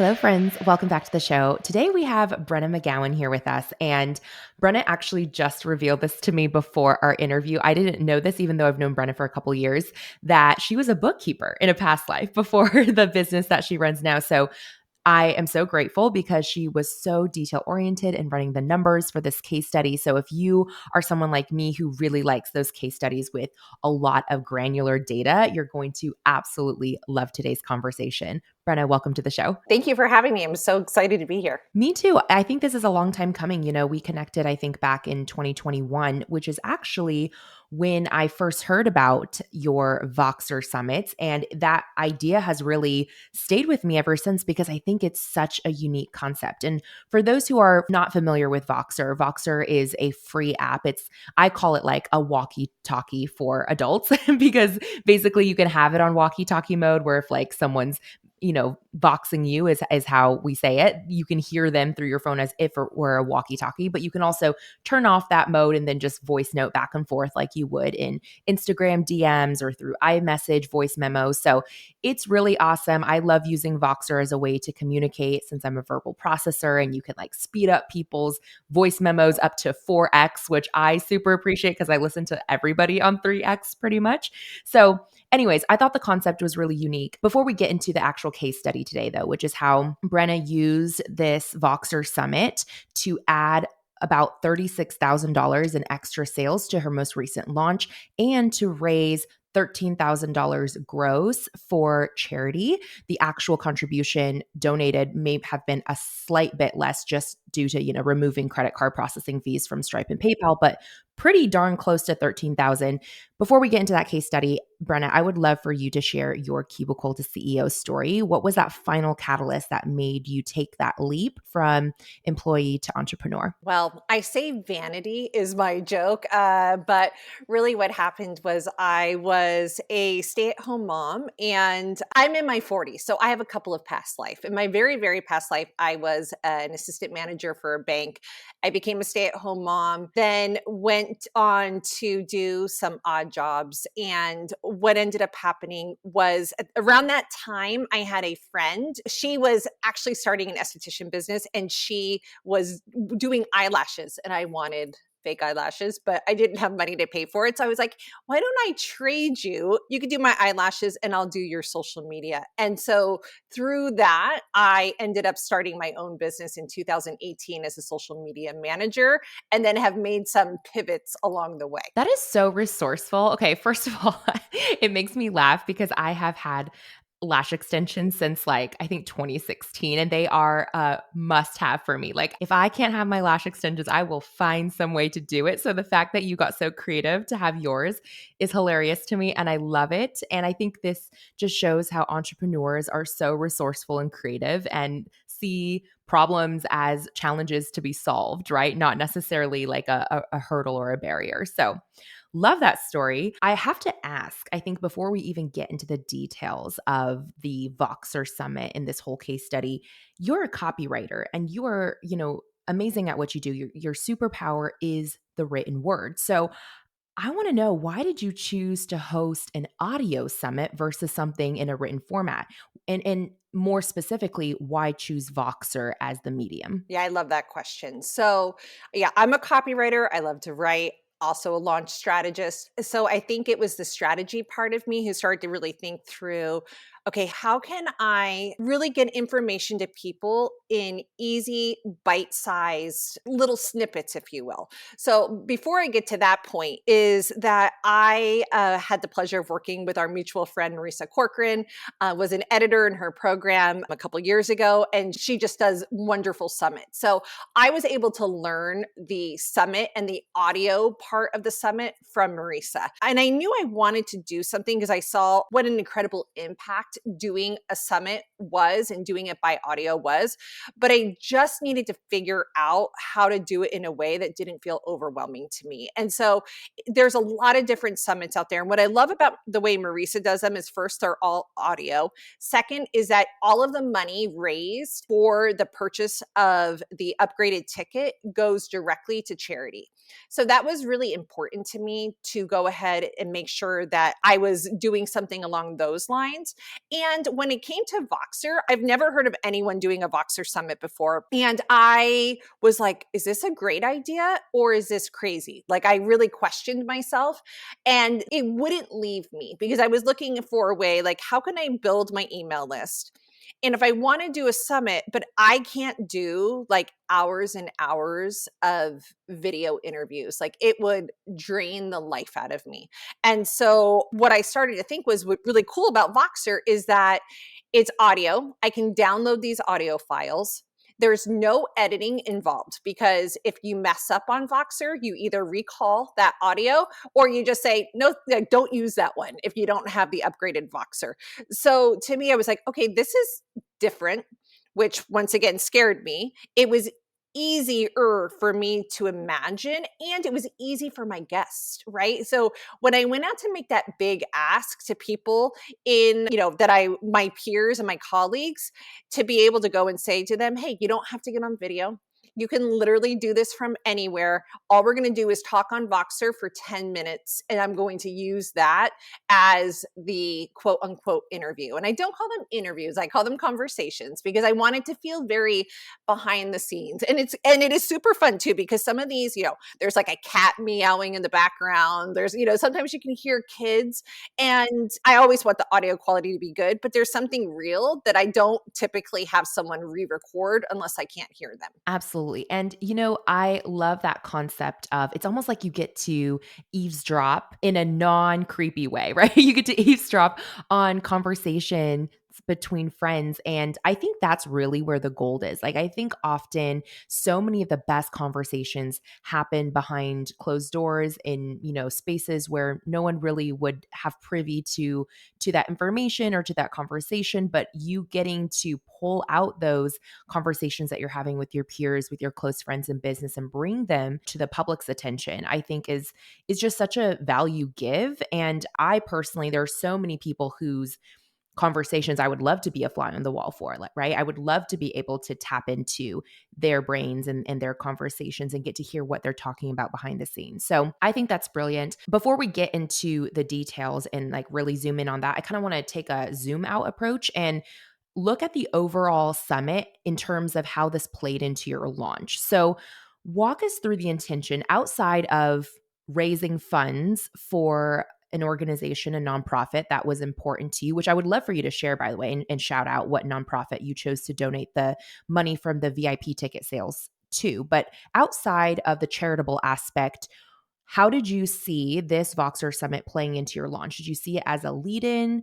Hello, friends. Welcome back to the show. Today we have Brenna McGowan here with us. And Brenna actually just revealed this to me before our interview. I didn't know this, even though I've known Brenna for a couple years, that she was a bookkeeper in a past life before the business that she runs now. So I am so grateful because she was so detail oriented in running the numbers for this case study. So if you are someone like me who really likes those case studies with a lot of granular data, you're going to absolutely love today's conversation. Brenna, welcome to the show. Thank you for having me. I'm so excited to be here. Me too. I think this is a long time coming. You know, we connected, I think, back in 2021, which is actually when I first heard about your Voxer Summits. And that idea has really stayed with me ever since because I think it's such a unique concept. And for those who are not familiar with Voxer, Voxer is a free app. I call it like a walkie talkie for adults because basically you can have it on walkie talkie mode where if like someone's voxing you is how we say it. You can hear them through your phone as if it were a walkie-talkie, but you can also turn off that mode and then just voice note back and forth like you would in Instagram DMs or through iMessage voice memos. So it's really awesome. I love using Voxer as a way to communicate since I'm a verbal processor and you can like speed up people's voice memos up to 4x, which I super appreciate because I listen to everybody on 3x pretty much. So anyways, I thought the concept was really unique. Before we get into the actual case study today, though, which is how Brenna used this Voxer Summit to add about $36,000 in extra sales to her most recent launch and to raise $13,000 gross for charity. The actual contribution donated may have been a slight bit less just due to, removing credit card processing fees from Stripe and PayPal, but pretty darn close to 13,000. Before we get into that case study, Brenna, I would love for you to share your Cubicle to CEO story. What was that final catalyst that made you take that leap from employee to entrepreneur? Well, I say vanity is my joke, but really what happened was I was a stay-at-home mom and I'm in my 40s. So I have a couple of past life. In my very, very past life, I was an assistant manager for a bank. I became a stay-at-home mom, then went on to do some odd jobs. And what ended up happening was around that time, I had a friend. She was actually starting an esthetician business and she was doing eyelashes and I wanted fake eyelashes, but I didn't have money to pay for it. So I was like, why don't I trade you? You could do my eyelashes and I'll do your social media. And so through that, I ended up starting my own business in 2018 as a social media manager and then have made some pivots along the way. That is so resourceful. Okay, first of all, it makes me laugh because I have had lash extensions since like I think 2016 and they are a must have for me. Like if I can't have my lash extensions, I will find some way to do it. So the fact that you got so creative to have yours is hilarious to me and I love it. And I think this just shows how entrepreneurs are so resourceful and creative and see problems as challenges to be solved, right? Not necessarily like a hurdle or a barrier. So love that story. I have to ask, I think before we even get into the details of the Voxer Summit in this whole case study, you're a copywriter and you are, amazing at what you do. Your superpower is the written word. So I want to know, why did you choose to host an audio summit versus something in a written format? And more specifically, why choose Voxer as the medium? Yeah, I love that question. So, yeah, I'm a copywriter. I love to write, also a launch strategist. So, I think it was the strategy part of me who started to really think through, okay, how can I really get information to people in easy, bite-sized little snippets, if you will? So, before I get to that point, is that I had the pleasure of working with our mutual friend, Marisa Corcoran, was an editor in her program a couple years ago, and she just does wonderful summits. So I was able to learn the summit and the audio part of the summit from Marisa. And I knew I wanted to do something because I saw what an incredible impact doing a summit was and doing it by audio was. But I just needed to figure out how to do it in a way that didn't feel overwhelming to me. And so there's a lot of different summits out there. And what I love about the way Marisa does them is, first, they're all audio. Second is that all of the money raised for the purchase of the upgraded ticket goes directly to charity. So that was really really important to me to go ahead and make sure that I was doing something along those lines. And when it came to Voxer, I've never heard of anyone doing a Voxer Summit before. And I was like, is this a great idea or is this crazy? Like, I really questioned myself, and it wouldn't leave me because I was looking for a way, like, how can I build my email list? And if I want to do a summit, but I can't do like hours and hours of video interviews, like it would drain the life out of me. And so what I started to think was what really cool about Voxer is that it's audio. I can download these audio files. There's no editing involved because if you mess up on Voxer, you either recall that audio or you just say, no, don't use that one if you don't have the upgraded Voxer. So to me, I was like, okay, this is different, which once again scared me. It was easier for me to imagine, and it was easy for my guests, right? So when I went out to make that big ask to people in, that my peers and my colleagues, to be able to go and say to them, hey, you don't have to get on video. You can literally do this from anywhere. All we're going to do is talk on Voxer for 10 minutes, and I'm going to use that as the quote unquote interview. And I don't call them interviews, I call them conversations because I want it to feel very behind the scenes. And it is super fun too, because some of these, there's like a cat meowing in the background. There's, sometimes you can hear kids, and I always want the audio quality to be good, but there's something real that I don't typically have someone re-record unless I can't hear them. Absolutely. And, I love that concept of it's almost like you get to eavesdrop in a non creepy way, right? You get to eavesdrop on conversation between friends. And I think that's really where the gold is. Like, I think often so many of the best conversations happen behind closed doors in, spaces where no one really would have privy to that information or to that conversation, but you getting to pull out those conversations that you're having with your peers, with your close friends in business and bring them to the public's attention, I think is just such a value give. And I personally, there are so many people whose conversations I would love to be a fly on the wall for, like, right? I would love to be able to tap into their brains and their conversations and get to hear what they're talking about behind the scenes. So I think that's brilliant. Before we get into the details and like really zoom in on that, I kind of want to take a zoom out approach and look at the overall summit in terms of how this played into your launch. So walk us through the intention outside of raising funds for an organization, a nonprofit that was important to you, which I would love for you to share, by the way, and shout out what nonprofit you chose to donate the money from the VIP ticket sales to. But outside of the charitable aspect, how did you see this Voxer Summit playing into your launch? Did you see it as a lead in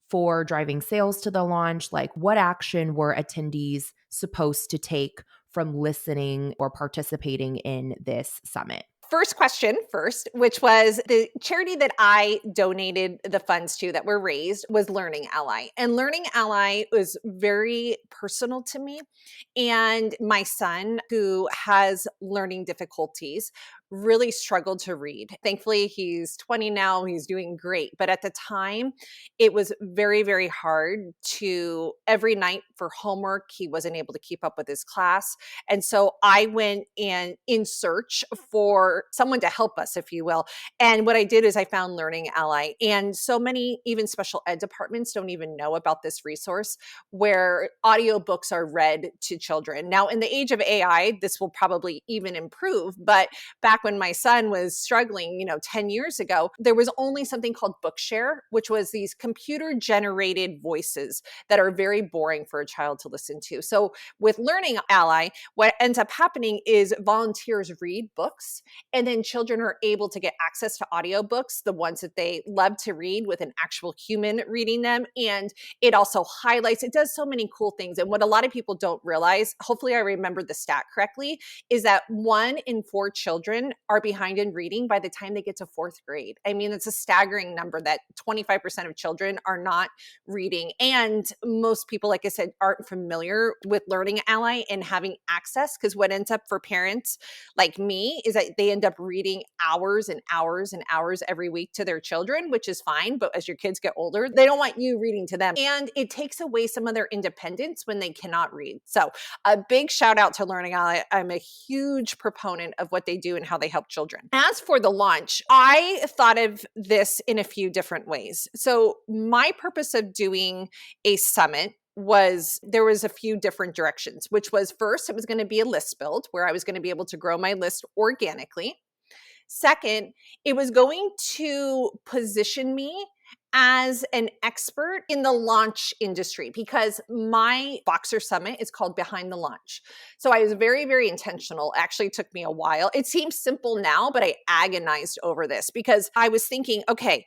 for driving sales to the launch? Like, what action were attendees supposed to take from listening or participating in this summit? First question first, which was the charity that I donated the funds to that were raised was Learning Ally. And Learning Ally was very personal to me. And my son, who has learning difficulties, really struggled to read. Thankfully, he's 20 now, he's doing great. But at the time, it was very, very hard to every night for homework, he wasn't able to keep up with his class. And so I went in search for someone to help us, if you will. And what I did is I found Learning Ally. And so many, even special ed departments, don't even know about this resource where audiobooks are read to children. Now, in the age of AI, this will probably even improve. But back when my son was struggling, 10 years ago, there was only something called Bookshare, which was these computer generated voices that are very boring for a child to listen to. So with Learning Ally, what ends up happening is volunteers read books, and then children are able to get access to audiobooks, the ones that they love to read with an actual human reading them. And it also highlights, it does so many cool things. And what a lot of people don't realize, hopefully I remember the stat correctly, is that 1 in 4 children are behind in reading by the time they get to 4th grade. I mean, it's a staggering number that 25% of children are not reading. And most people, like I said, aren't familiar with Learning Ally and having access, because what ends up for parents like me is that they end up reading hours and hours and hours every week to their children, which is fine. But as your kids get older, they don't want you reading to them. And it takes away some of their independence when they cannot read. So a big shout out to Learning Ally. I'm a huge proponent of what they do and how how they help children. As for the launch, I thought of this in a few different ways. So my purpose of doing a summit was there was a few different directions, which was first, it was going to be a list build where I was going to be able to grow my list organically. Second, it was going to position me as an expert in the launch industry because my Voxer Summit is called Behind the Launch. So I was very, very intentional. Actually, it took me a while. It seems simple now, but I agonized over this because I was thinking, okay,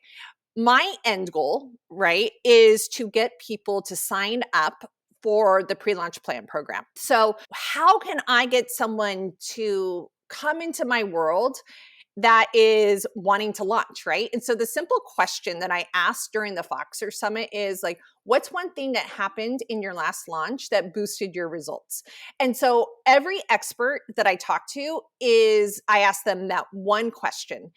my end goal, right, is to get people to sign up for the pre-launch plan program. So how can I get someone to come into my world that is wanting to launch, right? And so the simple question that I asked during the Voxer Summit is like, what's one thing that happened in your last launch that boosted your results? And so every expert that I talk to I ask them that one question.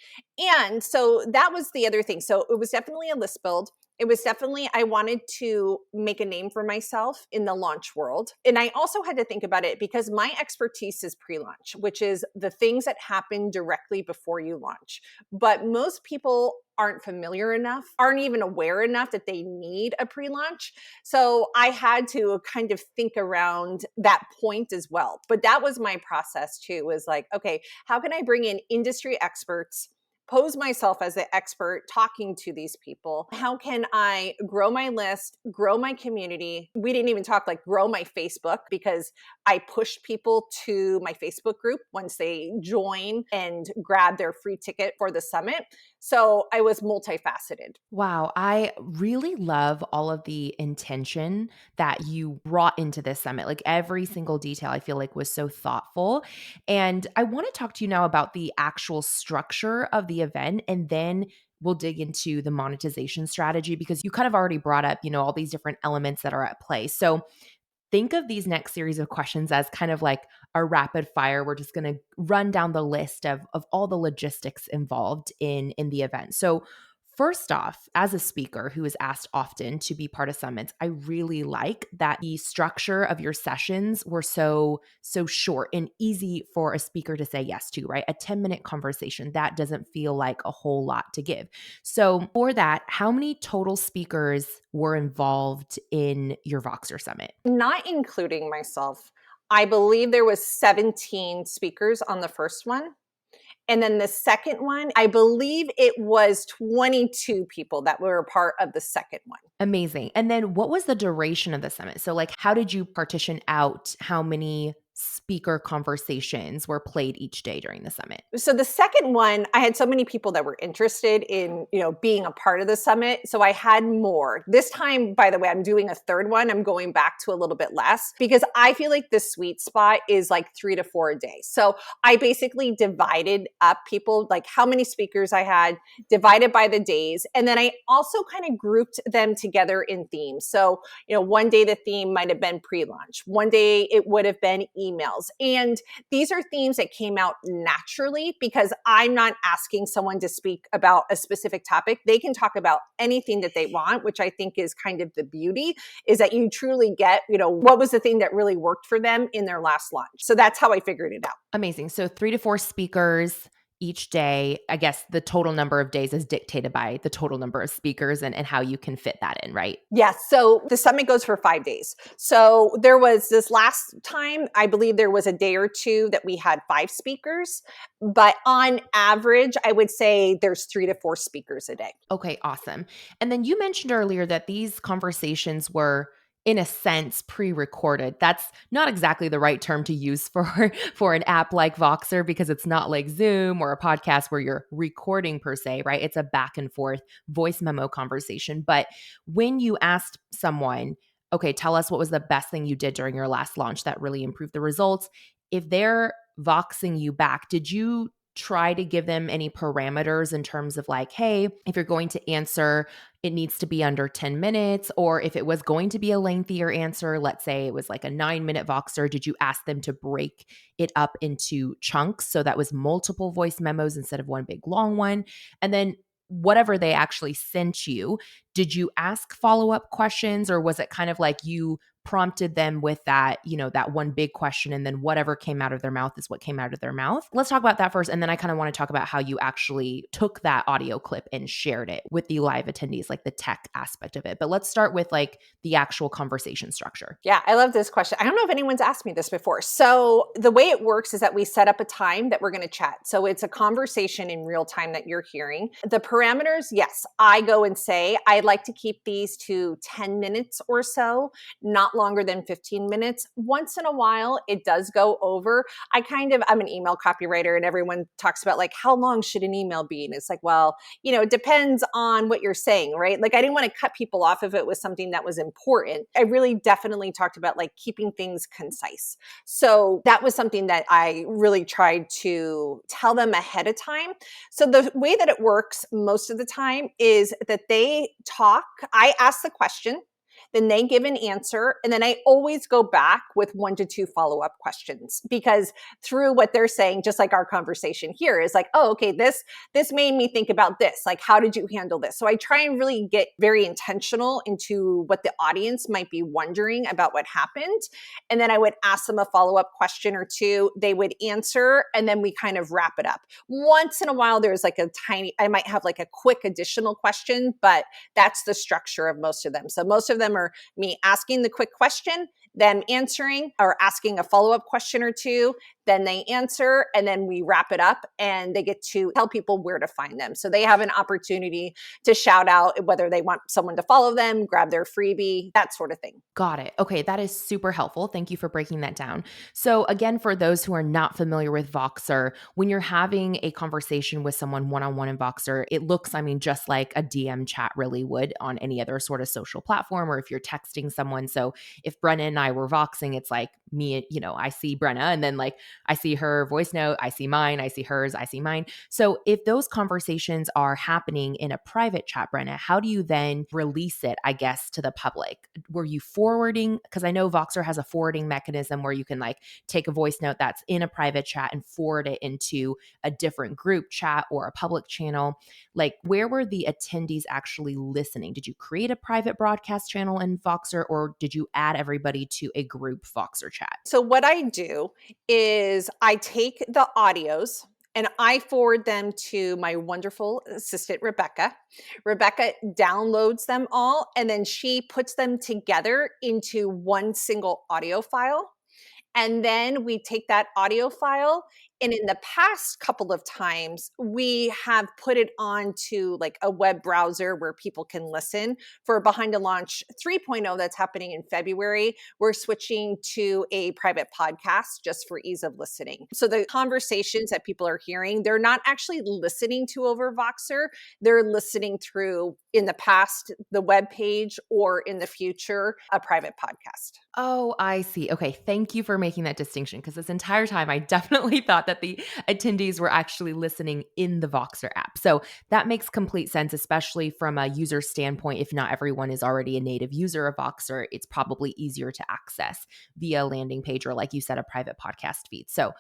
And so that was the other thing. So it was definitely a list build. It was definitely, I wanted to make a name for myself in the launch world. And I also had to think about it because my expertise is pre-launch, which is the things that happen directly before you launch. But most people aren't familiar enough, aren't even aware enough that they need a pre-launch. So I had to kind of think around that point as well. But that was my process too, was like, okay, how can I bring in industry experts, pose myself as the expert talking to these people? How can I grow my list, grow my community? We didn't even talk like grow my Facebook because I pushed people to my Facebook group once they join and grab their free ticket for the summit. So I was multifaceted. Wow, I really love all of the intention that you brought into this summit. Like every single detail, I feel like was so thoughtful. And I want to talk to you now about the actual structure of the event, and then we'll dig into the monetization strategy because you kind of already brought up, all these different elements that are at play. So think of these next series of questions as kind of like a rapid fire. We're just going to run down the list of all the logistics involved in the event. So first off, as a speaker who is asked often to be part of summits, I really like that the structure of your sessions were so short and easy for a speaker to say yes to, right? A 10-minute conversation, that doesn't feel like a whole lot to give. So for that, how many total speakers were involved in your Voxer Summit? Not including myself. I believe there was 17 speakers on the first one. And then the second one, I believe it was 22 people that were a part of the second one. Amazing. And then what was the duration of the summit? So like how did you partition out how many speaker conversations were played each day during the summit? So the second one, I had so many people that were interested in, being a part of the summit. So I had more. This time, by the way, I'm doing a third one. I'm going back to a little bit less because I feel like the sweet spot is like 3 to 4 a day. So I basically divided up people, like how many speakers I had, divided by the days. And then I also kind of grouped them together in themes. So, one day the theme might have been pre-launch. One day it would have been emails. And these are themes that came out naturally because I'm not asking someone to speak about a specific topic. They can talk about anything that they want, which I think is kind of the beauty, is that you truly get, what was the thing that really worked for them in their last launch. So that's how I figured it out. Amazing. So 3 to 4 speakers each day. I guess the total number of days is dictated by the total number of speakers and how you can fit that in, right? Yes. So the summit goes for 5 days. So there was this last time, I believe there was a day or two that we had 5 speakers, but on average, I would say there's 3 to 4 speakers a day. Okay, awesome. And then you mentioned earlier that these conversations were in a sense pre-recorded. That's not exactly the right term to use for an app like Voxer because it's not like Zoom or a podcast where you're recording per se, right? It's a back and forth voice memo conversation. But when you asked someone, okay, tell us what was the best thing you did during your last launch that really improved the results, if they're voxing you back, did you try to give them any parameters in terms of like, hey, if you're going to answer, it needs to be under 10 minutes, or if it was going to be a lengthier answer, let's say it was like a 9-minute Voxer, did you ask them to break it up into chunks so that was multiple voice memos instead of one big long one? And then whatever they actually sent you, did you ask follow-up questions, or was it kind of like you prompted them with that, that one big question, and then whatever came out of their mouth is what came out of their mouth. Let's talk about that first, and then I kind of want to talk about how you actually took that audio clip and shared it with the live attendees, like the tech aspect of it. But let's start with like the actual conversation structure. Yeah, I love this question. I don't know if anyone's asked me this before. So the way it works is that we set up a time that we're going to chat. So it's a conversation in real time that you're hearing. The parameters, yes, I go and say, I'd like to keep these to 10 minutes or so, not longer than 15 minutes. Once in a while, it does go over. I'm an email copywriter, and everyone talks about like, how long should an email be? And it's like, well, it depends on what you're saying, right? Like I didn't want to cut people off if it was something that was important. I really definitely talked about like keeping things concise. So that was something that I really tried to tell them ahead of time. So the way that it works most of the time is that they talk, I ask the question, then they give an answer, and then I always go back with 1 to 2 follow-up questions, because through what they're saying, just like our conversation here is like, oh, okay, this made me think about this. Like, how did you handle this? So I try and really get very intentional into what the audience might be wondering about what happened. And then I would ask them a follow-up question or two. They would answer, and then we kind of wrap it up. Once in a while, there's like I might have like a quick additional question, but that's the structure of most of them. So most of them are me asking the quick question, them answering or asking a follow-up question or two, then they answer, and then we wrap it up, and they get to tell people where to find them. So they have an opportunity to shout out whether they want someone to follow them, grab their freebie, that sort of thing. Got it. Okay, that is super helpful. Thank you for breaking that down. So again, for those who are not familiar with Voxer, when you're having a conversation with someone one-on-one in Voxer, it looks, just like a DM chat really would on any other sort of social platform, or if you're texting someone. So if Brenna and I were Voxing, it's like me, I see Brenna, and then like I see her voice note, I see mine, I see hers, I see mine. So if those conversations are happening in a private chat, Brenna, how do you then release it, I guess, to the public? Were you forwarding? Because I know Voxer has a forwarding mechanism where you can like take a voice note that's in a private chat and forward it into a different group chat or a public channel. Like, where were the attendees actually listening? Did you create a private broadcast channel in Voxer, or did you add everybody to a group Voxer chat? So what I do is I take the audios and I forward them to my wonderful assistant, Rebecca. Rebecca downloads them all, and then she puts them together into one single audio file. And then we take that audio file, and in the past couple of times, we have put it onto like a web browser where people can listen. For Behind the Launch 3.0 that's happening in February, we're switching to a private podcast just for ease of listening. So the conversations that people are hearing, they're not actually listening to over Voxer. They're listening through, in the past, the web page, or in the future, a private podcast. Oh, I see. Okay. Thank you for making that distinction, because this entire time I definitely thought that the attendees were actually listening in the Voxer app. So that makes complete sense, especially from a user standpoint. If not everyone is already a native user of Voxer, it's probably easier to access via a landing page or, like you said, a private podcast feed. So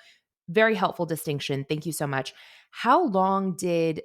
very helpful distinction. Thank you so much. How long did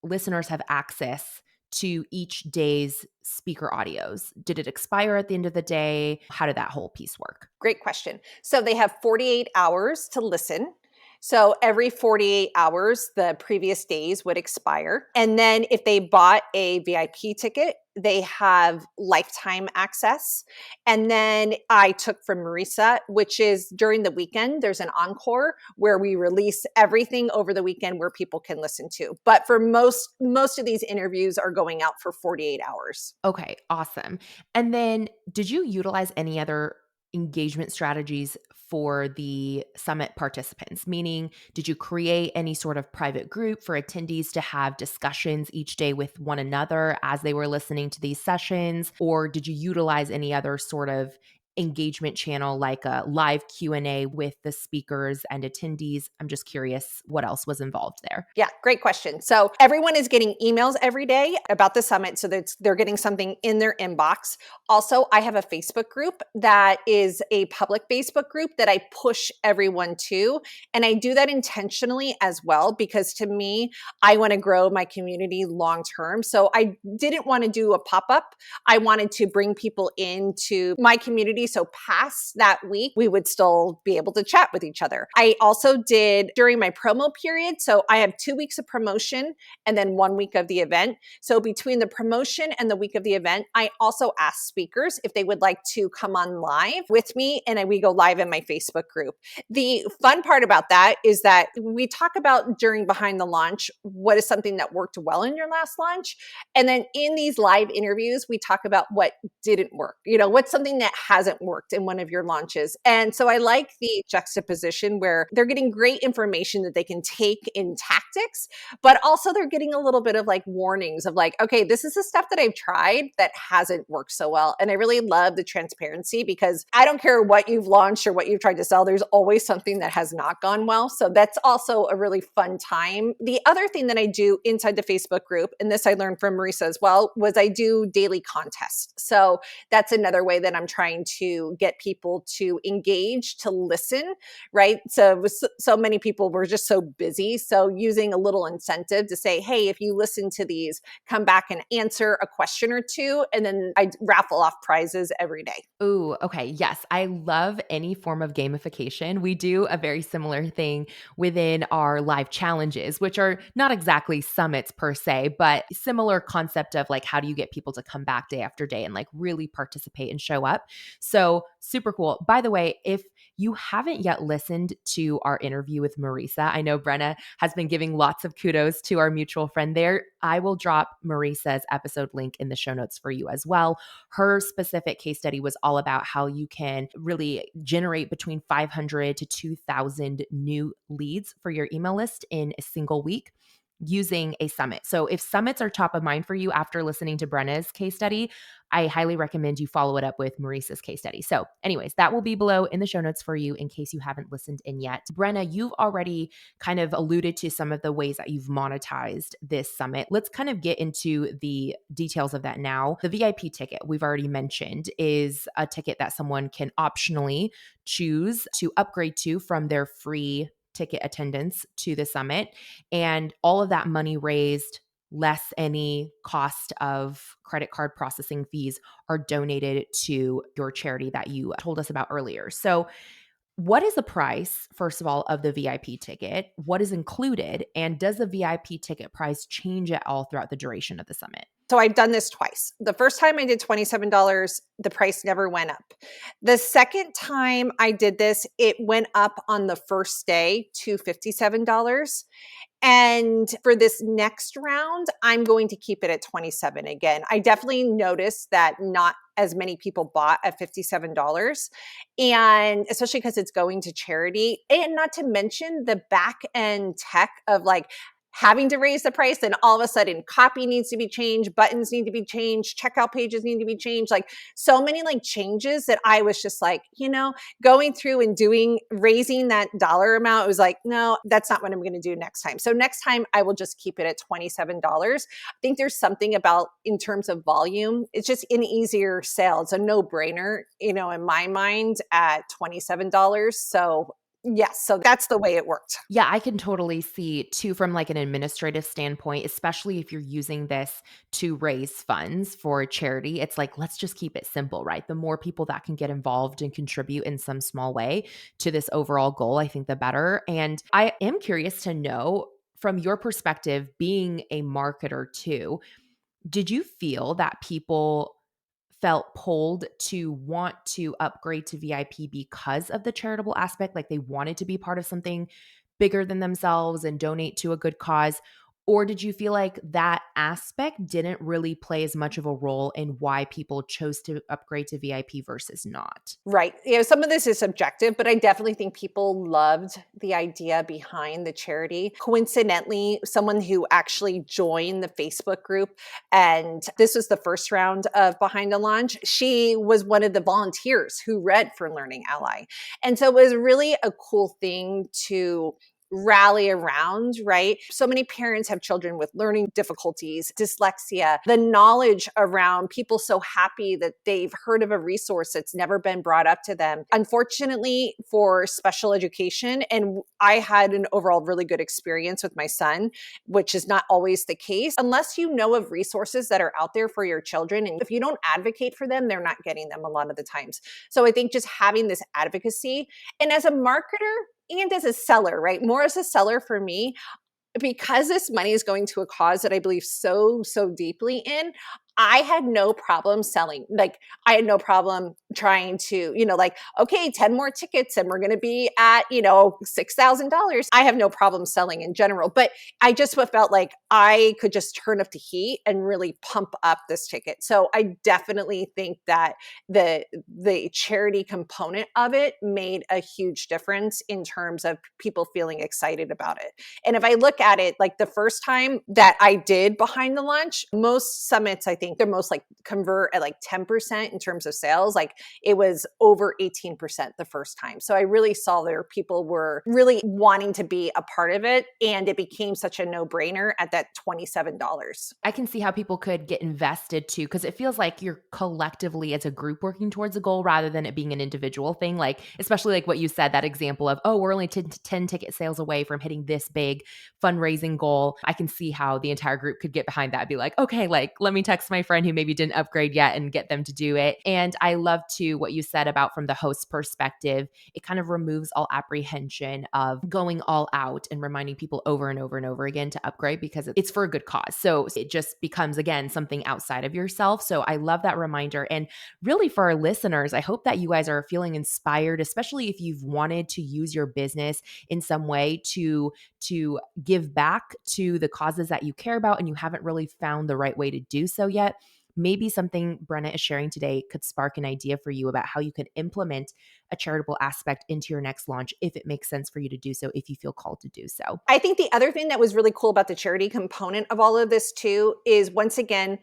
listeners have access to each day's speaker audios? Did it expire at the end of the day? How did that whole piece work? Great question. So they have 48 hours to listen. So every 48 hours, the previous days would expire. And then if they bought a VIP ticket, they have lifetime access. And then I took from Marisa, which is during the weekend, there's an encore where we release everything over the weekend where people can listen to. But for most of these interviews are going out for 48 hours. Okay, awesome. And then did you utilize any other engagement strategies for the summit participants? Meaning, did you create any sort of private group for attendees to have discussions each day with one another as they were listening to these sessions? Or did you utilize any other sort of engagement channel like a live Q&A with the speakers and attendees? I'm just curious what else was involved there. Yeah, great question. So everyone is getting emails every day about the summit, so that they're getting something in their inbox. Also, I have a Facebook group that is a public Facebook group that I push everyone to. And I do that intentionally as well, because to me, I want to grow my community long term. So I didn't want to do a pop-up. I wanted to bring people into my community opportunity. So past that week, we would still be able to chat with each other. I also did during my promo period. So I have 2 weeks of promotion and then 1 week of the event. So between the promotion and the week of the event, I also ask speakers if they would like to come on live with me, and we go live in my Facebook group. The fun part about that is that we talk about during behind the launch, what is something that worked well in your last launch. And then in these live interviews, we talk about what didn't work. What's something that hasn't worked in one of your launches. And so I like the juxtaposition where they're getting great information that they can take in tactics, but also they're getting a little bit of like warnings of like, okay, this is the stuff that I've tried that hasn't worked so well. And I really love the transparency because I don't care what you've launched or what you've tried to sell, there's always something that has not gone well. So that's also a really fun time. The other thing that I do inside the Facebook group, and this I learned from Marisa as well, was I do daily contests. So that's another way that I'm trying to get people to engage, to listen, right? So many people were just so busy. So using a little incentive to say, hey, if you listen to these, come back and answer a question or two. And then I raffle off prizes every day. Ooh, okay. Yes, I love any form of gamification. We do a very similar thing within our live challenges, which are not exactly summits per se, but similar concept of like, how do you get people to come back day after day and like really participate and show up? So super cool. By the way, if you haven't yet listened to our interview with Marisa, I know Brenna has been giving lots of kudos to our mutual friend there. I will drop Marisa's episode link in the show notes for you as well. Her specific case study was all about how you can really generate between 500 to 2,000 new leads for your email list in a single week using a summit. So if summits are top of mind for you after listening to Brenna's case study, I highly recommend you follow it up with Marisa's case study. So anyways, that will be below in the show notes for you in case you haven't listened in yet. Brenna, you've already kind of alluded to some of the ways that you've monetized this summit. Let's kind of get into the details of that now. The VIP ticket we've already mentioned is a ticket that someone can optionally choose to upgrade to from their free ticket attendance to the summit. And all of that money raised, less any cost of credit card processing fees, are donated to your charity that you told us about earlier. So what is the price, first of all, of the VIP ticket? What is included? And does the VIP ticket price change at all throughout the duration of the summit? So I've done this twice. The first time I did $27, the price never went up. The second time I did this, it went up on the first day to $57. And for this next round, I'm going to keep it at 27 again. I definitely noticed that not as many people bought at $57, and especially because it's going to charity, and not to mention the back end tech of like having to raise the price, then all of a sudden copy needs to be changed, buttons need to be changed, checkout pages need to be changed, like so many like changes that I was just like, going through and raising that dollar amount. It was like, no, that's not what I'm going to do next time. So next time I will just keep it at $27. I think there's something about, in terms of volume, it's just an easier sale. It's a no-brainer, in my mind, at $27. So yes, so that's the way it worked. Yeah, I can totally see too from like an administrative standpoint, especially if you're using this to raise funds for charity. It's like, let's just keep it simple, right? The more people that can get involved and contribute in some small way to this overall goal, I think the better. And I am curious to know from your perspective, being a marketer too, did you feel that people felt pulled to want to upgrade to VIP because of the charitable aspect, like they wanted to be part of something bigger than themselves and donate to a good cause? Or did you feel like that aspect didn't really play as much of a role in why people chose to upgrade to VIP versus not? Right. Some of this is subjective, but I definitely think people loved the idea behind the charity. Coincidentally, someone who actually joined the Facebook group, and this was the first round of Behind the Launch, she was one of the volunteers who read for Learning Ally. And so it was really a cool thing to rally around, right? So many parents have children with learning difficulties, dyslexia, the knowledge around people so happy that they've heard of a resource that's never been brought up to them. Unfortunately, for special education, and I had an overall really good experience with my son, which is not always the case, unless you know of resources that are out there for your children. And if you don't advocate for them, they're not getting them a lot of the times. So I think just having this advocacy, and as a marketer and as a seller, right? More as a seller for me, because this money is going to a cause that I believe so deeply in, I had no problem selling. Like, I had no problem trying to, like, okay, 10 more tickets and we're going to be at, $6,000. I have no problem selling in general, but I just felt like I could just turn up the heat and really pump up this ticket. So I definitely think that the charity component of it made a huge difference in terms of people feeling excited about it. And if I look at it, like the first time that I did behind the lunch, most summits, I think they're most like convert at like 10% in terms of sales. Like it was over 18% the first time. So I really saw there people were really wanting to be a part of it. And it became such a no-brainer at that $27. I can see how people could get invested too, because it feels like you're collectively as a group working towards a goal rather than it being an individual thing. Like, especially like what you said, that example of, oh, we're only 10 ticket sales away from hitting this big fundraising goal. I can see how the entire group could get behind that and be like, okay, like, let me text my friend who maybe didn't upgrade yet and get them to do it. And I love too what you said about from the host perspective, it kind of removes all apprehension of going all out and reminding people over and over and over again to upgrade because it's for a good cause. So it just becomes, again, something outside of yourself. So I love that reminder. And really for our listeners, I hope that you guys are feeling inspired, especially if you've wanted to use your business in some way to give back to the causes that you care about and you haven't really found the right way to do so yet. Maybe something Brenna is sharing today could spark an idea for you about how you can implement a charitable aspect into your next launch if it makes sense for you to do so, if you feel called to do so. I think the other thing that was really cool about the charity component of all of this too is, once again,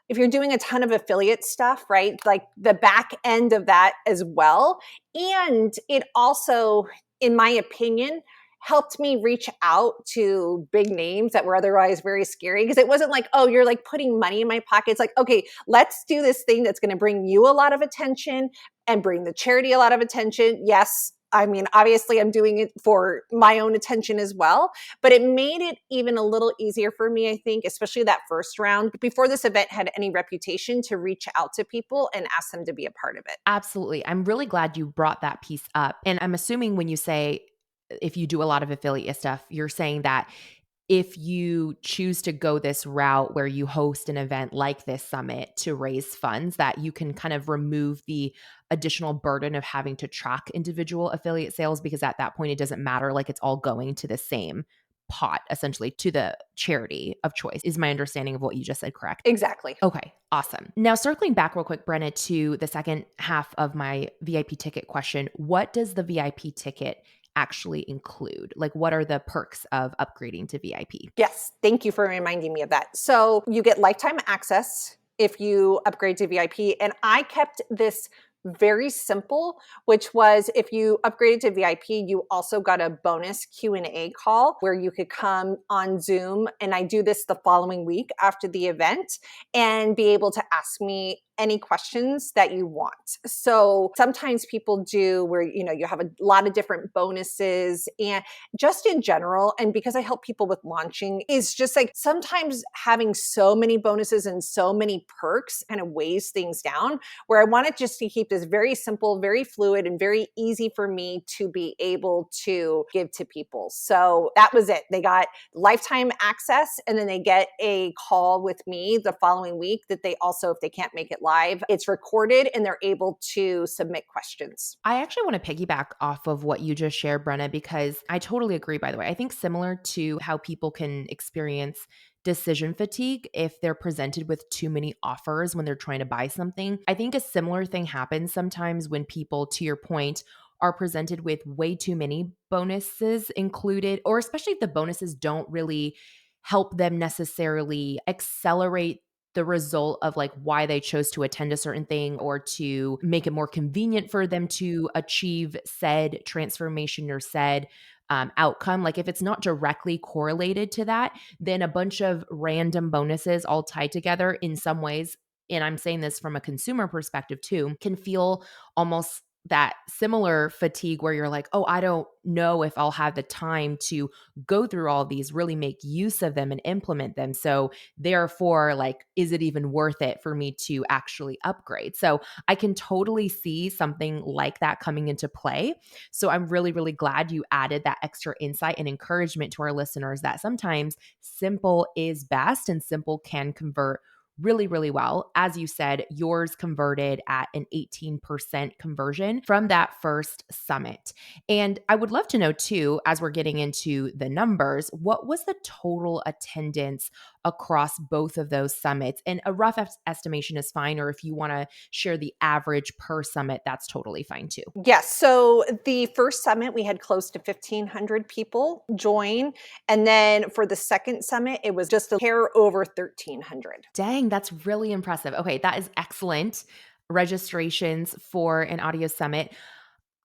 if you're doing a ton of affiliate stuff, right? Like the back end of that as well. And it also, in my opinion, helped me reach out to big names that were otherwise very scary, because it wasn't like, oh, you're like putting money in my pocket. It's like, okay, let's do this thing that's going to bring you a lot of attention and bring the charity a lot of attention. Yes, I mean, obviously I'm doing it for my own attention as well, but it made it even a little easier for me, I think, especially that first round before this event had any reputation, to reach out to people and ask them to be a part of it. Absolutely. I'm really glad you brought that piece up. And I'm assuming when you say if you do a lot of affiliate stuff, you're saying that if you choose to go this route where you host an event like this summit to raise funds, that you can kind of remove the additional burden of having to track individual affiliate sales, because at that point it doesn't matter, like it's all going to the same pot, essentially to the charity of choice, is my understanding of what you just said, correct? Exactly. Okay, awesome. Now, circling back real quick, Brenna, to the second half of my VIP ticket question, what does the VIP ticket actually include? Like, what are the perks of upgrading to VIP? Yes, thank you for reminding me of that. So you get lifetime access if you upgrade to VIP. And I kept this very simple, which was if you upgraded to VIP, you also got a bonus Q&A call where you could come on Zoom. And I do this the following week after the event and be able to ask me any questions that you want. So sometimes people do where, you have a lot of different bonuses, and just in general, and because I help people with launching, is just like sometimes having so many bonuses and so many perks kind of weighs things down, where I wanted just to keep this very simple, very fluid, and very easy for me to be able to give to people. So that was it. They got lifetime access, and then they get a call with me the following week that they also, if they can't make it live, it's recorded and they're able to submit questions. I actually want to piggyback off of what you just shared, Brenna, because I totally agree, by the way. I think similar to how people can experience decision fatigue if they're presented with too many offers when they're trying to buy something. I think a similar thing happens sometimes when people, to your point, are presented with way too many bonuses included, or especially if the bonuses don't really help them necessarily accelerate the result of like why they chose to attend a certain thing, or to make it more convenient for them to achieve said transformation or said outcome, like if it's not directly correlated to that, then a bunch of random bonuses all tied together in some ways, and I'm saying this from a consumer perspective too, can feel almost that similar fatigue where you're like, oh, I don't know if I'll have the time to go through all these, really make use of them and implement them. So, therefore, like, is it even worth it for me to actually upgrade? So, I can totally see something like that coming into play. So, I'm really, really glad you added that extra insight and encouragement to our listeners that sometimes simple is best and simple can convert really, really well. As you said, yours converted at an 18% conversion from that first summit. And I would love to know too, as we're getting into the numbers, what was the total attendance across both of those summits? And a rough estimation is fine, or if you want to share the average per summit, that's totally fine too. Yes. So the first summit, we had close to 1,500 people join. And then for the second summit, it was just a hair over 1,300. Dang, that's really impressive. Okay, that is excellent. Registrations for an audio summit.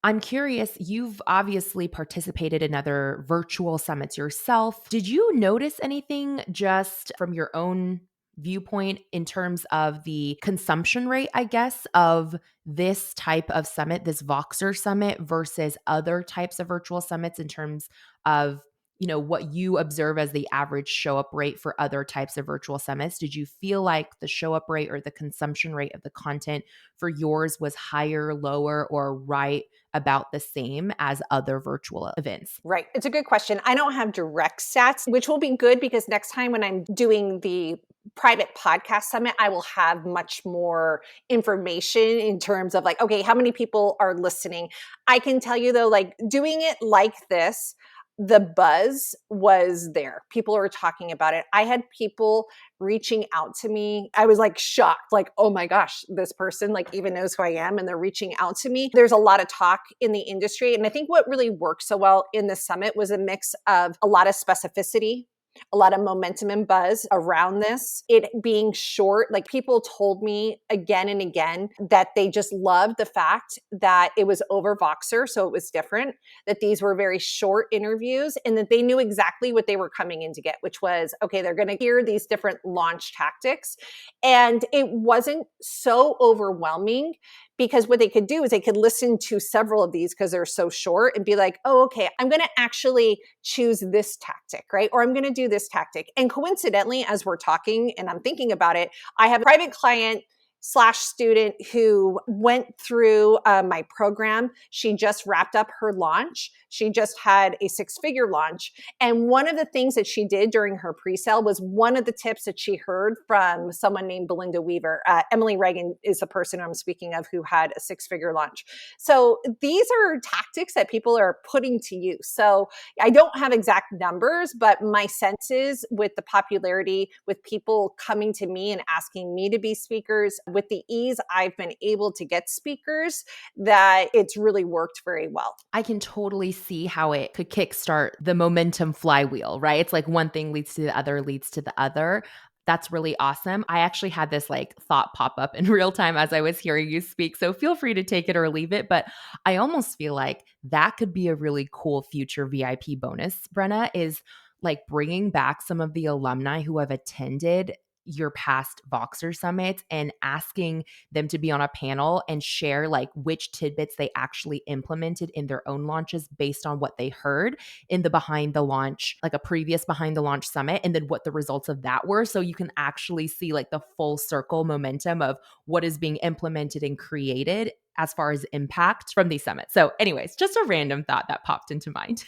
I'm curious, you've obviously participated in other virtual summits yourself. Did you notice anything just from your own viewpoint in terms of the consumption rate, I guess, of this type of summit, this Voxer summit versus other types of virtual summits in terms of what you observe as the average show up rate for other types of virtual summits? Did you feel like the show up rate or the consumption rate of the content for yours was higher, lower, or right about the same as other virtual events? Right. It's a good question. I don't have direct stats, which will be good because next time when I'm doing the private podcast summit, I will have much more information in terms of like, okay, how many people are listening? I can tell you though, like doing it like this, the buzz was there. People are talking about it. I had people reaching out to me. I was like shocked, like, oh my gosh, this person like even knows who I am and they're reaching out to me. There's a lot of talk in the industry. And I think what really worked so well in the summit was a mix of a lot of specificity, a lot of momentum and buzz around this. It being short, like people told me again and again that they just loved the fact that it was over Voxer, so it was different, that these were very short interviews and that they knew exactly what they were coming in to get, which was, okay, they're going to hear these different launch tactics. And it wasn't so overwhelming because what they could do is they could listen to several of these because they're so short and be like, oh, okay, I'm going to actually choose this tactic, right? Or I'm going to do this tactic. And coincidentally, as we're talking and I'm thinking about it, I have a private client slash student who went through my program. She just wrapped up her launch. She just had a 6-figure launch. And one of the things that she did during her pre-sale was one of the tips that she heard from someone named Belinda Weaver. Emily Reagan is the person I'm speaking of who had a 6-figure launch. So these are tactics that people are putting to use. So I don't have exact numbers, but my sense is with the popularity, with people coming to me and asking me to be speakers, with the ease I've been able to get speakers, that it's really worked very well. I can totally see how it could kickstart the momentum flywheel, right? It's like one thing leads to the other, leads to the other. That's really awesome. I actually had this like thought pop up in real time as I was hearing you speak. So feel free to take it or leave it. But I almost feel like that could be a really cool future VIP bonus, Brenna, is like bringing back some of the alumni who have attended your past Voxer summits and asking them to be on a panel and share like which tidbits they actually implemented in their own launches based on what they heard in the behind the launch, like a previous behind the launch summit, and then what the results of that were. So you can actually see like the full circle momentum of what is being implemented and created as far as impact from these summits. So, anyways, just a random thought that popped into mind.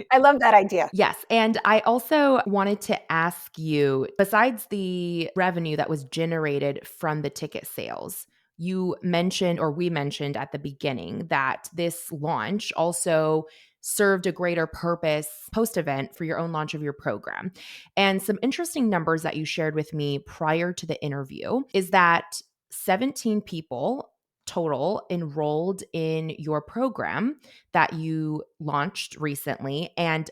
I love that idea. Yes. And I also wanted to ask you, besides the revenue that was generated from the ticket sales, you mentioned, or we mentioned at the beginning, that this launch also served a greater purpose post event for your own launch of your program. And some interesting numbers that you shared with me prior to the interview is that 17 people total enrolled in your program that you launched recently. And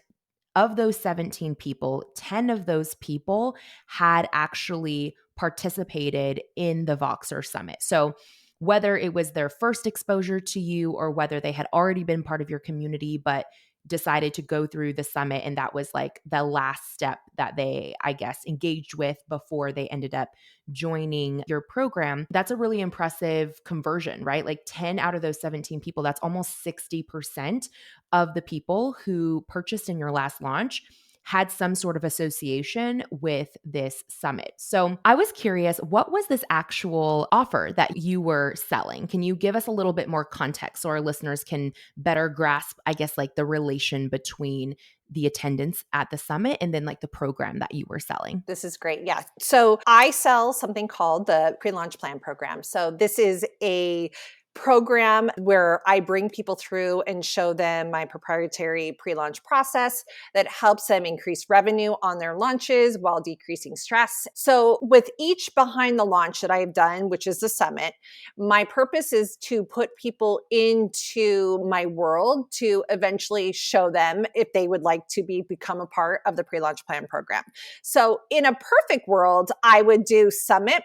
of those 17 people, 10 of those people had actually participated in the Voxer Summit. So, whether it was their first exposure to you or whether they had already been part of your community, but decided to go through the summit, and that was like the last step that they, I guess, engaged with before they ended up joining your program. That's a really impressive conversion, right? Like 10 out of those 17 people, that's almost 60% of the people who purchased in your last launch had some sort of association with this summit. So I was curious, what was this actual offer that you were selling? Can you give us a little bit more context so our listeners can better grasp, I guess, like the relation between the attendance at the summit and then like the program that you were selling? This is great. Yeah. So I sell something called the pre-launch plan program. So this is a program where I bring people through and show them my proprietary pre-launch process that helps them increase revenue on their launches while decreasing stress. So with each behind the launch that I've done, which is the summit, my purpose is to put people into my world to eventually show them if they would like to become a part of the pre-launch plan program. So in a perfect world, I would do summit,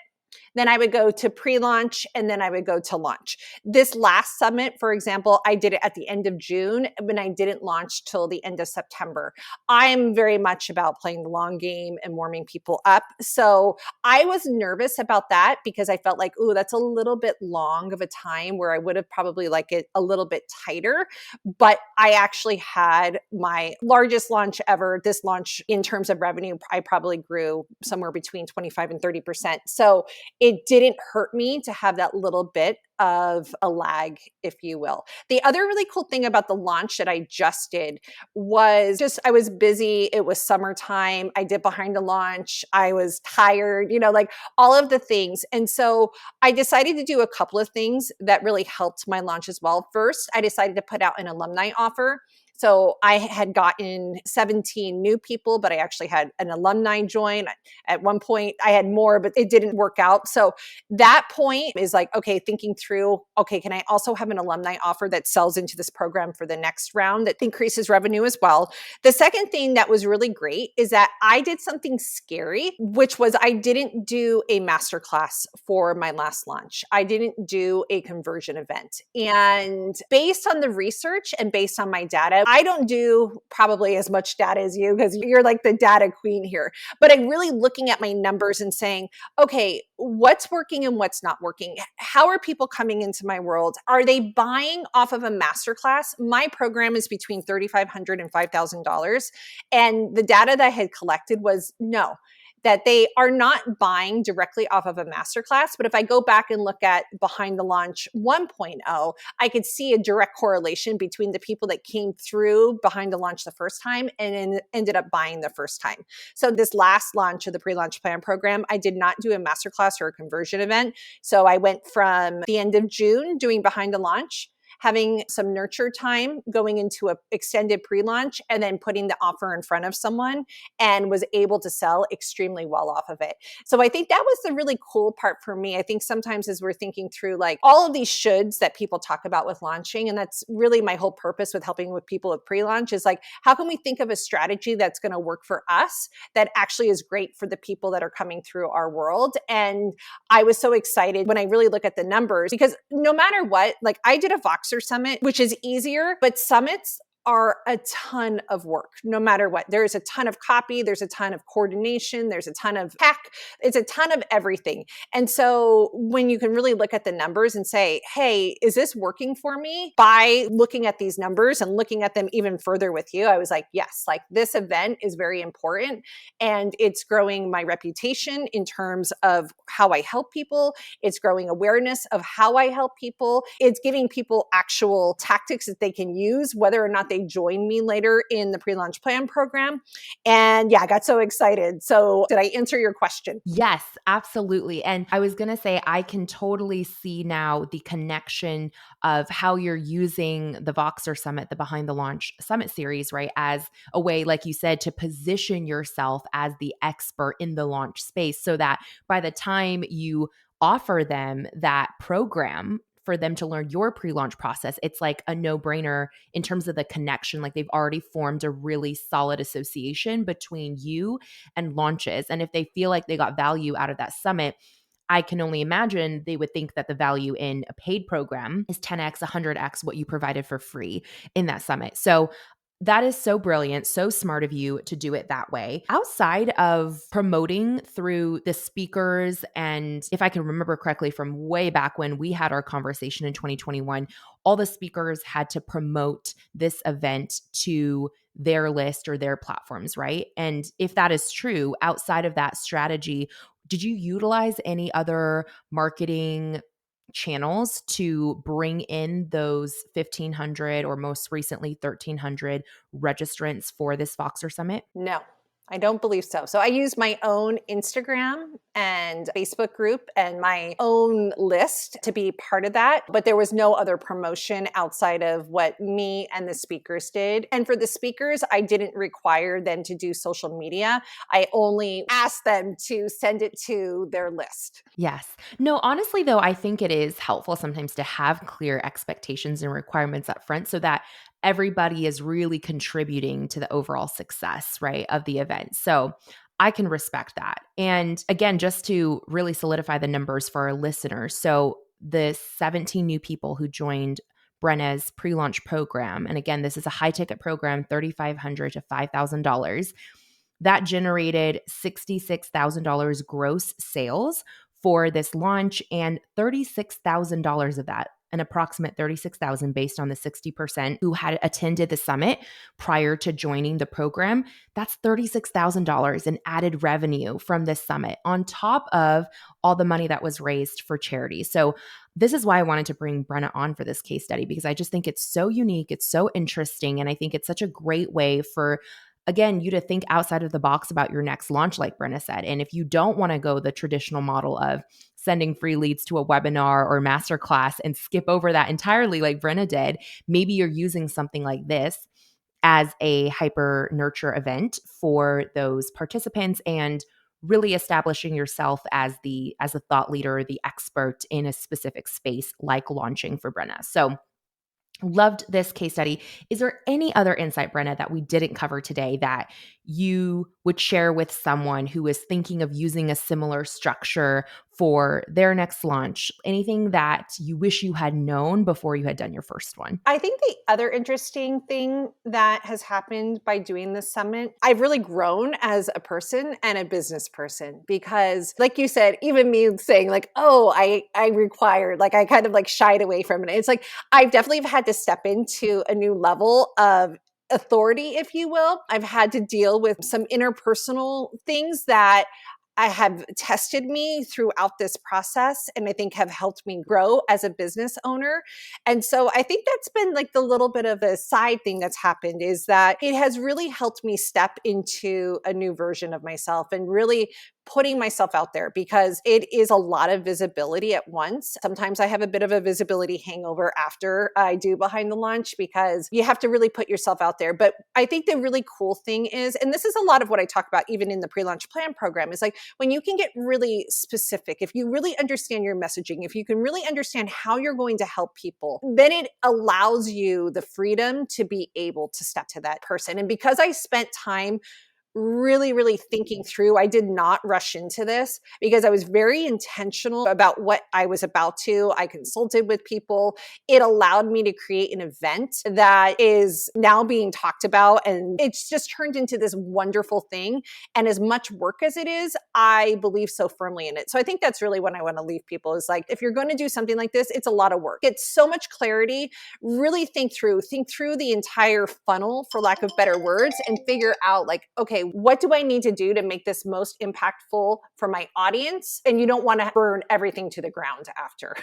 then I would go to pre-launch, and then I would go to launch. This last summit, for example, I did it at the end of June when I didn't launch till the end of September. I'm very much about playing the long game and warming people up. So I was nervous about that because I felt like, ooh, that's a little bit long of a time where I would have probably liked it a little bit tighter. But I actually had my largest launch ever. This launch, in terms of revenue, I probably grew somewhere between 25 and 30%. So it didn't hurt me to have that little bit of a lag, if you will. The other really cool thing about the launch that I just did was just I was busy. It was summertime. I did behind the launch. I was tired, like all of the things. And so I decided to do a couple of things that really helped my launch as well. First, I decided to put out an alumni offer. So I had gotten 17 new people, but I actually had an alumni join. At one point, I had more, but it didn't work out. So that point is like, okay, thinking through, okay, can I also have an alumni offer that sells into this program for the next round that increases revenue as well? The second thing that was really great is that I did something scary, which was I didn't do a masterclass for my last launch. I didn't do a conversion event. And based on the research and based on my data, I don't do probably as much data as you because you're like the data queen here. But I'm really looking at my numbers and saying, okay, what's working and what's not working? How are people coming into my world? Are they buying off of a masterclass? My program is between $3,500 and $5,000. And the data that I had collected was no, that they are not buying directly off of a masterclass. But if I go back and look at behind the launch 1.0, I could see a direct correlation between the people that came through behind the launch the first time and ended up buying the first time. So this last launch of the pre-launch plan program, I did not do a masterclass or a conversion event. So I went from the end of June doing behind the launch, having some nurture time going into an extended pre-launch, and then putting the offer in front of someone, and was able to sell extremely well off of it. So I think that was the really cool part for me. I think sometimes as we're thinking through like all of these shoulds that people talk about with launching, and that's really my whole purpose with helping with people with pre-launch is like, how can we think of a strategy that's going to work for us that actually is great for the people that are coming through our world? And I was so excited when I really look at the numbers because no matter what, like I did a Voxer Summit, which is easier, but summits are a ton of work, no matter what. There's a ton of copy, there's a ton of coordination, there's a ton of tech, it's a ton of everything. And so when you can really look at the numbers and say, hey, is this working for me? By looking at these numbers and looking at them even further with you, I was like, yes, like this event is very important and it's growing my reputation in terms of how I help people. It's growing awareness of how I help people. It's giving people actual tactics that they can use, whether or not they join me later in the pre-launch plan program. And yeah, I got so excited. So did I answer your question? Yes, absolutely. And I was going to say, I can totally see now the connection of how you're using the Voxer Summit, the Behind the Launch Summit series, right? As a way, like you said, to position yourself as the expert in the launch space so that by the time you offer them that program, for them to learn your pre-launch process, it's like a no-brainer in terms of the connection. Like they've already formed a really solid association between you and launches. And if they feel like they got value out of that summit, I can only imagine they would think that the value in a paid program is 10x, 100x what you provided for free in that summit. So That is so brilliant, so smart of you to do it that way. Outside of promoting through the speakers, and if I can remember correctly from way back when we had our conversation in 2021, all the speakers had to promote this event to their list or their platforms, right? And if that is true, outside of that strategy, did you utilize any other marketing channels to bring in those 1,500 or most recently 1,300 registrants for this Voxer Summit? No, I don't believe so. So I use my own Instagram and Facebook group and my own list to be part of that. But there was no other promotion outside of what me and the speakers did. And for the speakers, I didn't require them to do social media. I only asked them to send it to their list. Yes. No, honestly, though, I think it is helpful sometimes to have clear expectations and requirements up front so that everybody is really contributing to the overall success, right, of the event. So I can respect that. And again, just to really solidify the numbers for our listeners. So the 17 new people who joined Brenna's pre-launch program, and again, this is a high-ticket program, $3,500 to $5,000, that generated $66,000 gross sales for this launch, and $36,000 of that, an approximate 36,000 based on the 60% who had attended the summit prior to joining the program. That's $36,000 in added revenue from this summit on top of all the money that was raised for charity. So this is why I wanted to bring Brenna on for this case study, because I just think it's so unique, it's so interesting, and I think it's such a great way for, again, you to think outside of the box about your next launch, like Brenna said. And if you don't want to go the traditional model of sending free leads to a webinar or masterclass and skip over that entirely, like Brenna did, maybe you're using something like this as a hyper nurture event for those participants and really establishing yourself as a thought leader, the expert in a specific space, like launching for Brenna. So loved this case study. Is there any other insight, Brenna, that we didn't cover today that you would share with someone who is thinking of using a similar structure for their next launch? Anything that you wish you had known before you had done your first one? I think the other interesting thing that has happened by doing this summit, I've really grown as a person and a business person because, like you said, even me saying like, oh, I required, like I kind of like shied away from it. It's like I've definitely had to step into a new level of authority, if you will. I've had to deal with some interpersonal things that I have tested me throughout this process and I think have helped me grow as a business owner. And so I think that's been like the little bit of a side thing that's happened is that it has really helped me step into a new version of myself and really putting myself out there because it is a lot of visibility at once. Sometimes I have a bit of a visibility hangover after I do behind the launch because you have to really put yourself out there. But I think the really cool thing is, and this is a lot of what I talk about even in the pre-launch plan program, is like when you can get really specific, if you really understand your messaging, if you can really understand how you're going to help people, then it allows you the freedom to be able to step to that person. And because I spent time really thinking through. I did not rush into this because I was very intentional about what I was about to. I consulted with people. It allowed me to create an event that is now being talked about and it's just turned into this wonderful thing. And as much work as it is, I believe so firmly in it. So I think that's really what I want to leave people is like, if you're going to do something like this, it's a lot of work. Get so much clarity, really think through the entire funnel, for lack of better words, and figure out like, okay, what do I need to do to make this most impactful for my audience? And you don't want to burn everything to the ground after.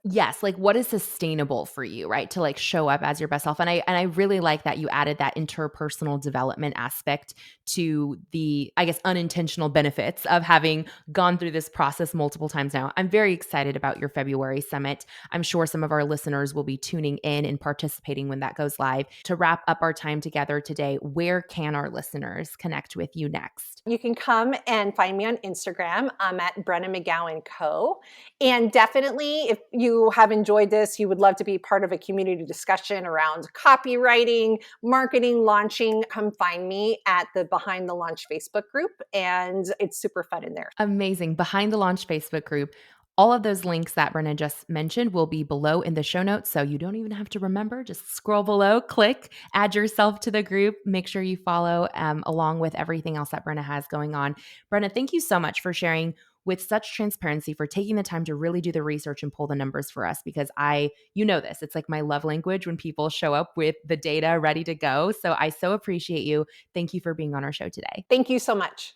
Yes, like what is sustainable for you, right? To like show up as your best self. And I really like that you added that interpersonal development aspect to the, I guess, unintentional benefits of having gone through this process multiple times now. I'm very excited about your February summit. I'm sure some of our listeners will be tuning in and participating when that goes live. To wrap up our time together today, where can our listeners connect with you next? You can come and find me on Instagram. I'm at Brenna McGowan Co. And definitely, if you have enjoyed this, you would love to be part of a community discussion around copywriting, marketing, launching, come find me at the Behind the Launch Facebook group. And it's super fun in there. Amazing. Behind the Launch Facebook group. All of those links that Brenna just mentioned will be below in the show notes. So you don't even have to remember. Just scroll below, click, add yourself to the group. Make sure you follow along with everything else that Brenna has going on. Brenna, thank you so much for sharing with such transparency, for taking the time to really do the research and pull the numbers for us, because you know this, it's like my love language when people show up with the data ready to go. So I so appreciate you. Thank you for being on our show today. Thank you so much.